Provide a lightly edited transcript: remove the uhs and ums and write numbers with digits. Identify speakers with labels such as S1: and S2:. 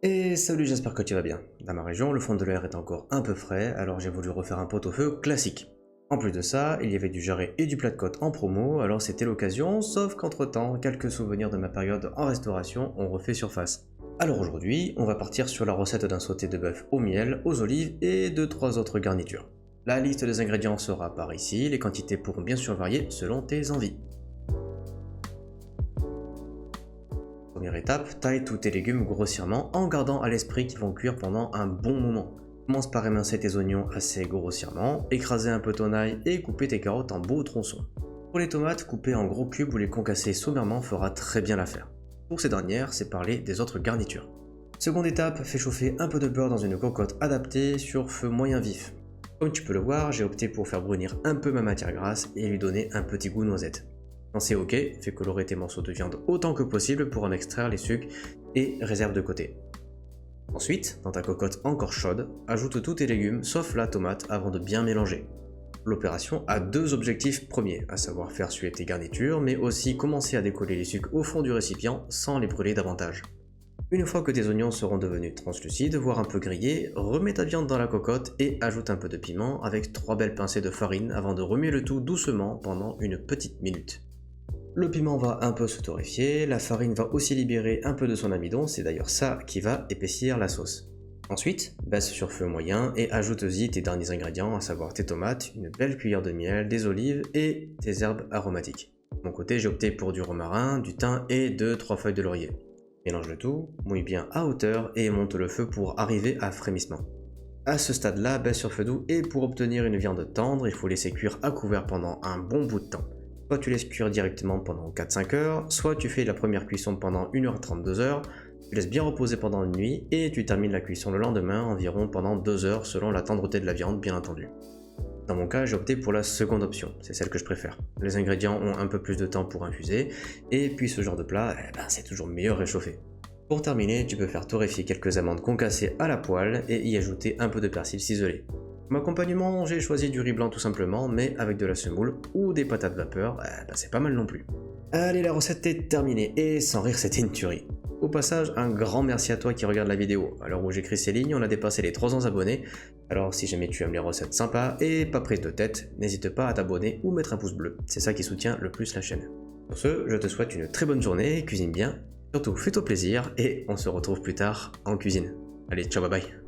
S1: Et salut, j'espère que tu vas bien. Dans ma région, le fond de l'air est encore un peu frais, alors j'ai voulu refaire un pot-au-feu classique. En plus de ça, il y avait du jarret et du plat de côte en promo, alors c'était l'occasion, sauf qu'entre temps, quelques souvenirs de ma période en restauration ont refait surface. Alors aujourd'hui, on va partir sur la recette d'un sauté de bœuf au miel, aux olives et de 3 autres garnitures. La liste des ingrédients sera par ici, les quantités pourront bien sûr varier selon tes envies. Première étape, taille tous tes légumes grossièrement en gardant à l'esprit qu'ils vont cuire pendant un bon moment. Commence par émincer tes oignons assez grossièrement, écraser un peu ton ail et couper tes carottes en beaux tronçons. Pour les tomates, couper en gros cubes ou les concasser sommairement fera très bien l'affaire. Pour ces dernières, c'est parler des autres garnitures. Seconde étape, fais chauffer un peu de beurre dans une cocotte adaptée sur feu moyen vif. Comme tu peux le voir, j'ai opté pour faire brunir un peu ma matière grasse et lui donner un petit goût noisette. Quand c'est ok, fais colorer tes morceaux de viande autant que possible pour en extraire les sucres et réserve de côté. Ensuite, dans ta cocotte encore chaude, ajoute tous tes légumes sauf la tomate avant de bien mélanger. L'opération a deux objectifs premiers, à savoir faire suer tes garnitures, mais aussi commencer à décoller les sucres au fond du récipient sans les brûler davantage. Une fois que tes oignons seront devenus translucides, voire un peu grillés, remets ta viande dans la cocotte et ajoute un peu de piment avec 3 belles pincées de farine avant de remuer le tout doucement pendant une petite minute. Le piment va un peu se torréfier, la farine va aussi libérer un peu de son amidon, c'est d'ailleurs ça qui va épaissir la sauce. Ensuite, baisse sur feu moyen et ajoute-y tes derniers ingrédients, à savoir tes tomates, une belle cuillère de miel, des olives et tes herbes aromatiques. De mon côté, j'ai opté pour du romarin, du thym et 2-3 feuilles de laurier. Mélange le tout, mouille bien à hauteur et monte le feu pour arriver à frémissement. À ce stade-là, baisse sur feu doux et pour obtenir une viande tendre, il faut laisser cuire à couvert pendant un bon bout de temps. Soit tu laisses cuire directement pendant 4-5 heures, soit tu fais la première cuisson pendant 1h30, 2 heures, tu laisses bien reposer pendant une nuit et tu termines la cuisson le lendemain environ pendant 2 heures selon la tendreté de la viande bien entendu. Dans mon cas, j'ai opté pour la seconde option, c'est celle que je préfère. Les ingrédients ont un peu plus de temps pour infuser, et puis ce genre de plat, c'est toujours meilleur réchauffé. Pour terminer, tu peux faire torréfier quelques amandes concassées à la poêle et y ajouter un peu de persil ciselé. Comme accompagnement, j'ai choisi du riz blanc tout simplement, mais avec de la semoule ou des patates vapeur, c'est pas mal non plus. Allez, la recette est terminée, et sans rire, c'était une tuerie. Au passage, un grand merci à toi qui regarde la vidéo. À l'heure où j'écris ces lignes, on a dépassé les 300 abonnés, alors si jamais tu aimes les recettes sympas et pas prises de tête, n'hésite pas à t'abonner ou mettre un pouce bleu, c'est ça qui soutient le plus la chaîne. Sur ce, je te souhaite une très bonne journée, cuisine bien, surtout fais-toi plaisir, et on se retrouve plus tard en cuisine. Allez, ciao, bye bye.